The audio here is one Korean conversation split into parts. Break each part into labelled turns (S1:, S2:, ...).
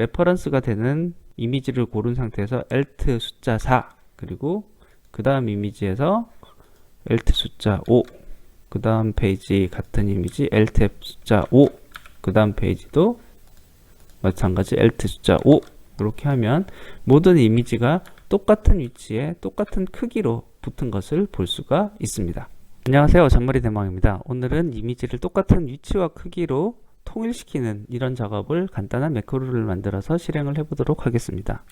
S1: 레퍼런스가 되는 이미지를 고른 상태에서 alt 숫자 4 그리고 그 다음 이미지에서 alt 숫자 5 그 다음 페이지 같은 이미지 alt 숫자 5 그 다음 페이지도 마찬가지 alt 숫자 5 이렇게 하면 모든 이미지가 똑같은 위치에 똑같은 크기로 붙은 것을 볼 수가 있습니다. 안녕하세요, 잔머리 대망입니다. 오늘은 이미지를 똑같은 위치와 크기로 통일시키는 이런 작업을 간단한 매크로를 만들어서 실행을 해보도록 하겠습니다.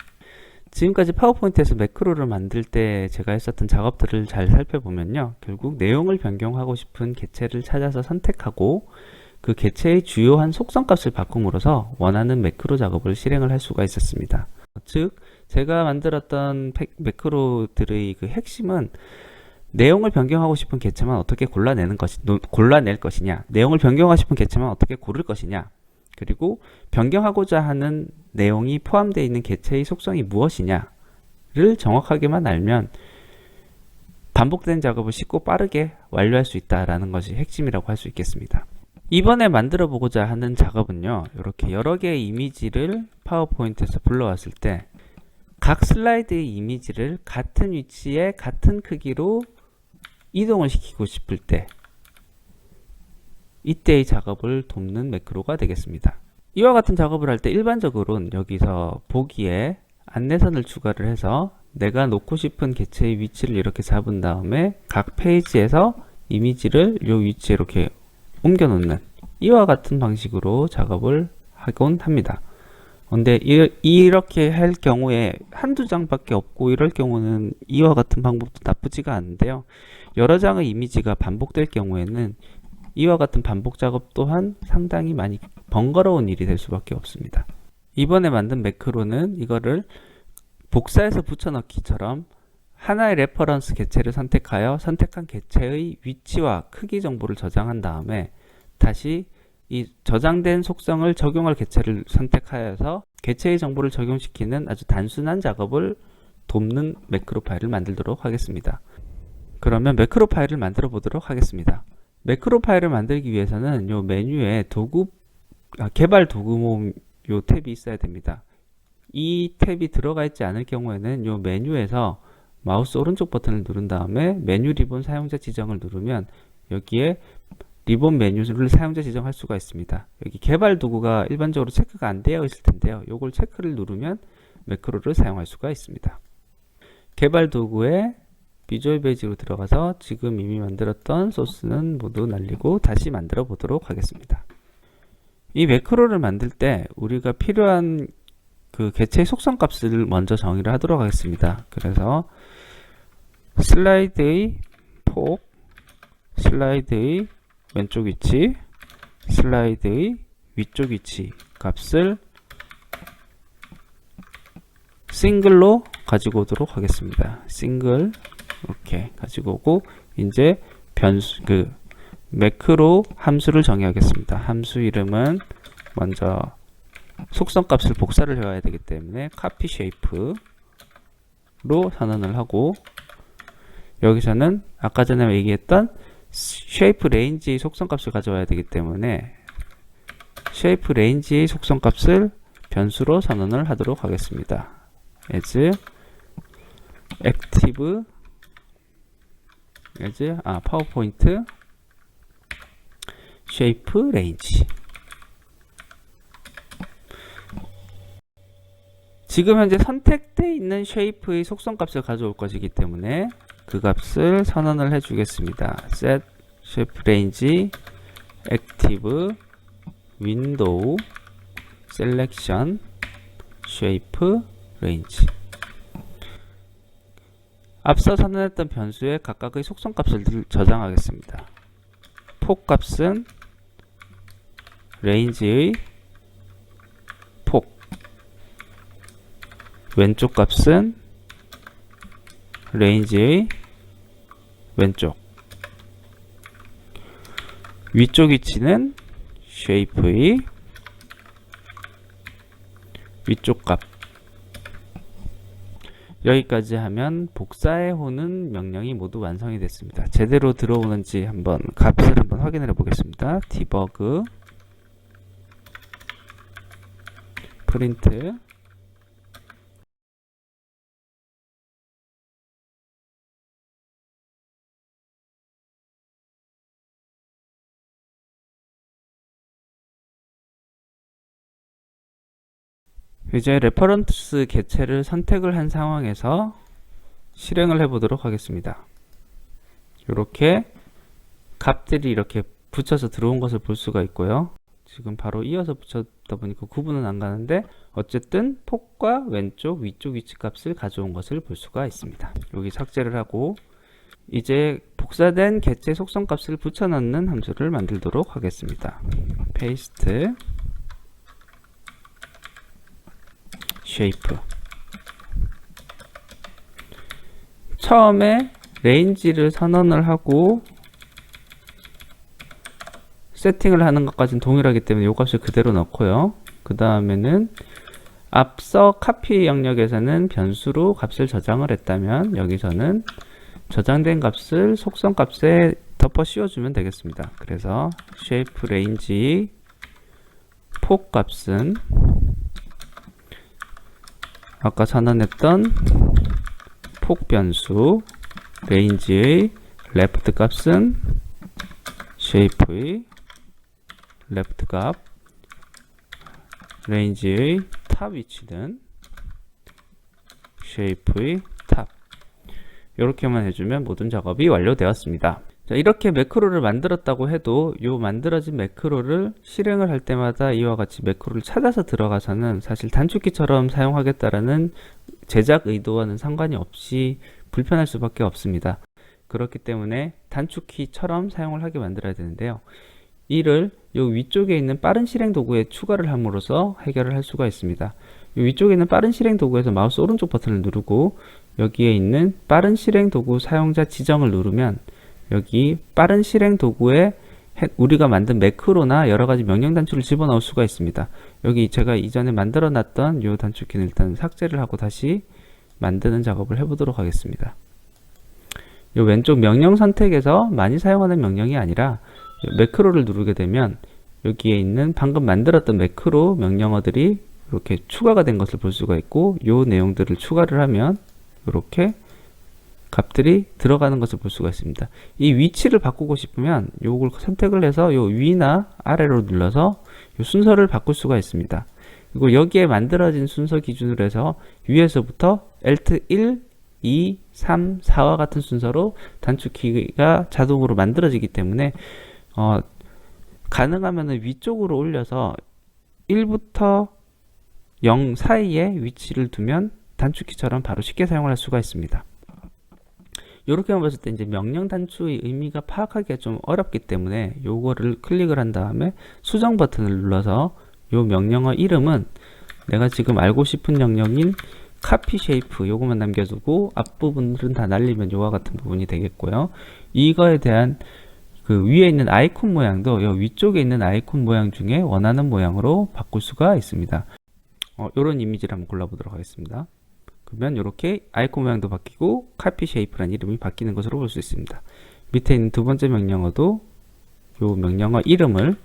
S1: 지금까지 파워포인트에서 매크로를 만들 때 제가 했었던 작업들을 잘 살펴보면요, 결국 내용을 변경하고 싶은 개체를 찾아서 선택하고 그 개체의 주요한 속성값을 바꿈으로써 원하는 매크로 작업을 실행을 할 수가 있었습니다. 즉 제가 만들었던 매크로들의 그 핵심은 내용을 변경하고 싶은 개체만 어떻게 골라낼 것이냐, 내용을 변경하고 싶은 개체만 어떻게 고를 것이냐, 그리고 변경하고자 하는 내용이 포함되어 있는 개체의 속성이 무엇이냐를 정확하게만 알면 반복된 작업을 쉽고 빠르게 완료할 수 있다는 것이 핵심이라고 할 수 있겠습니다. 이번에 만들어 보고자 하는 작업은요, 이렇게 여러 개의 이미지를 파워포인트에서 불러왔을 때 각 슬라이드의 이미지를 같은 위치에 같은 크기로 이동을 시키고 싶을 때 이때의 작업을 돕는 매크로가 되겠습니다. 이와 같은 작업을 할 때 일반적으로는 여기서 보기에 안내선을 추가를 해서 내가 놓고 싶은 개체의 위치를 이렇게 잡은 다음에 각 페이지에서 이미지를 이 위치에 이렇게 옮겨 놓는 이와 같은 방식으로 작업을 하곤 합니다. 근데 이렇게 할 경우에 한두 장밖에 없고 이럴 경우는 이와 같은 방법도 나쁘지가 않은데요, 여러 장의 이미지가 반복될 경우에는 이와 같은 반복 작업 또한 상당히 많이 번거로운 일이 될 수밖에 없습니다. 이번에 만든 매크로는 이거를 복사해서 붙여넣기처럼 하나의 레퍼런스 개체를 선택하여 선택한 개체의 위치와 크기 정보를 저장한 다음에 다시 이 저장된 속성을 적용할 개체를 선택하여서 개체의 정보를 적용시키는 아주 단순한 작업을 돕는 매크로 파일을 만들도록 하겠습니다. 그러면 매크로 파일을 만들어 보도록 하겠습니다. 매크로 파일을 만들기 위해서는 요 메뉴에 개발 도구 모음 요 탭이 있어야 됩니다. 이 탭이 들어가 있지 않을 경우에는 요 메뉴에서 마우스 오른쪽 버튼을 누른 다음에 메뉴 리본 사용자 지정을 누르면 여기에 리본 메뉴를 사용자 지정할 수가 있습니다. 여기 개발 도구가 일반적으로 체크가 안 되어 있을 텐데요, 요걸 체크를 누르면 매크로를 사용할 수가 있습니다. 개발 도구에 비주얼 베이직으로 들어가서 지금 이미 만들었던 소스는 모두 날리고 다시 만들어 보도록 하겠습니다. 이 매크로를 만들 때 우리가 필요한 그 개체의 속성 값을 먼저 정의를 하도록 하겠습니다. 그래서 슬라이드의 폭, 슬라이드의 왼쪽 위치, 슬라이드의 위쪽 위치 값을 싱글로 가지고 오도록 하겠습니다. 싱글 이렇게 가지고 오고 이제 매크로 함수를 정의하겠습니다. 함수 이름은 먼저 속성 값을 복사를 해와야 되기 때문에 copy shape로 선언을 하고, 여기서는 아까 전에 얘기했던 shape range의 속성 값을 가져와야 되기 때문에 shape range의 속성 값을 변수로 선언을 하도록 하겠습니다. as active 파워포인트 shape range. 지금 현재 선택되어 있는 쉐이프의 속성 값을 가져올 것이기 때문에 그 값을 선언을 해 주겠습니다. set shape range active window selection shape range. 앞서 선언했던 변수에 각각의 속성 값을 저장하겠습니다. 폭 값은 range의 폭, 왼쪽 값은 range의 왼쪽, 위쪽 위치는 shape의 위쪽 값. 여기까지 하면 복사해 오는 명령이 모두 완성이 됐습니다. 제대로 들어오는지 한번 값을 한번 확인해 보겠습니다. debug 프린트 이제 레퍼런스 개체를 선택을 한 상황에서 실행을 해 보도록 하겠습니다. 이렇게 값들이 이렇게 붙여서 들어온 것을 볼 수가 있고요. 지금 바로 이어서 붙였다 보니까 구분은 안 가는데 어쨌든 폭과 왼쪽 위쪽 위치 값을 가져온 것을 볼 수가 있습니다. 여기 삭제를 하고 이제 복사된 개체 속성 값을 붙여 넣는 함수를 만들도록 하겠습니다. paste shape. 처음에 레인지를 선언을 하고 세팅을 하는 것까지는 동일하기 때문에 이 값을 그대로 넣고요. 그 다음에는 앞서 카피 영역에서는 변수로 값을 저장을 했다면 여기서는 저장된 값을 속성 값에 덮어 씌워주면 되겠습니다. 그래서 shape range 폭 값은 아까 선언했던 폭 변수 range의 left 값은 shape의 left 값, range의 top 위치는 shape의 top. 이렇게만 해주면 모든 작업이 완료되었습니다. 자, 이렇게 매크로를 만들었다고 해도 이 만들어진 매크로를 실행을 할 때마다 이와 같이 매크로를 찾아서 들어가서는 사실 단축키처럼 사용하겠다라는 제작 의도와는 상관이 없이 불편할 수밖에 없습니다. 그렇기 때문에 단축키처럼 사용을 하게 만들어야 되는데요. 이를 이 위쪽에 있는 빠른 실행 도구에 추가를 함으로써 해결을 할 수가 있습니다. 이 위쪽에 있는 빠른 실행 도구에서 마우스 오른쪽 버튼을 누르고 여기에 있는 빠른 실행 도구 사용자 지정을 누르면 여기 빠른 실행 도구에 우리가 만든 매크로나 여러가지 명령 단추를 집어넣을 수가 있습니다. 여기 제가 이전에 만들어 놨던 이 단축키는 일단 삭제를 하고 다시 만드는 작업을 해보도록 하겠습니다. 이 왼쪽 명령 선택에서 많이 사용하는 명령이 아니라 매크로를 누르게 되면 여기에 있는 방금 만들었던 매크로 명령어들이 이렇게 추가가 된 것을 볼 수가 있고 이 내용들을 추가를 하면 이렇게 값들이 들어가는 것을 볼 수가 있습니다. 이 위치를 바꾸고 싶으면 요걸 선택을 해서 요 위나 아래로 눌러서 요 순서를 바꿀 수가 있습니다. 그리고 여기에 만들어진 순서 기준으로 해서 위에서부터 Alt 1, 2, 3, 4와 같은 순서로 단축키가 자동으로 만들어지기 때문에 가능하면 위쪽으로 올려서 1부터 0 사이에 위치를 두면 단축키처럼 바로 쉽게 사용을 할 수가 있습니다. 이렇게만 봤을 때 이제 명령 단추의 의미가 파악하기가 좀 어렵기 때문에 요거를 클릭을 한 다음에 수정 버튼을 눌러서 요 명령어 이름은 내가 지금 알고 싶은 영역인 copy shape 요거만 남겨두고 앞부분들은 다 날리면 요와 같은 부분이 되겠고요. 이거에 대한 그 위에 있는 아이콘 모양도 요 위쪽에 있는 아이콘 모양 중에 원하는 모양으로 바꿀 수가 있습니다. 요런 이미지를 한번 골라보도록 하겠습니다. 그러면 이렇게 아이콘 모양도 바뀌고 copy shape라는 이름이 바뀌는 것으로 볼 수 있습니다. 밑에 있는 두 번째 명령어도 이 명령어 이름을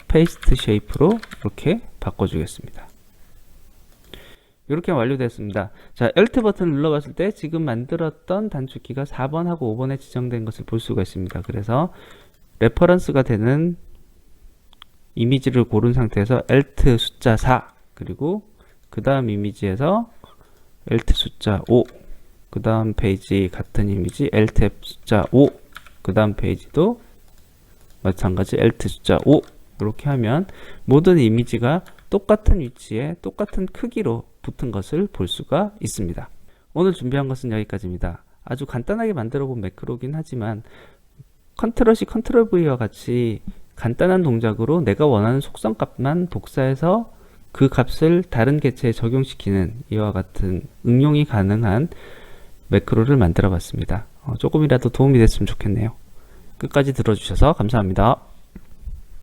S1: paste shape로 이렇게 바꿔주겠습니다. 이렇게 완료됐습니다. 자, Alt 버튼을 눌러봤을 때 지금 만들었던 단축키가 4번하고 5번에 지정된 것을 볼 수가 있습니다. 그래서 레퍼런스가 되는 이미지를 고른 상태에서 Alt 숫자 4 그리고 그 다음 이미지에서 Alt 숫자 5 그 다음 페이지 같은 이미지 Alt 숫자 5 그 다음 페이지도 마찬가지 Alt 숫자 5 이렇게 하면 모든 이미지가 똑같은 위치에 똑같은 크기로 붙은 것을 볼 수가 있습니다. 오늘 준비한 것은 여기까지입니다. 아주 간단하게 만들어 본 매크로긴 하지만 컨트롤 C 컨트롤 V와 같이 간단한 동작으로 내가 원하는 속성 값만 복사해서 그 값을 다른 개체에 적용시키는 이와 같은 응용이 가능한 매크로를 만들어 봤습니다. 조금이라도 도움이 됐으면 좋겠네요. 끝까지 들어주셔서 감사합니다.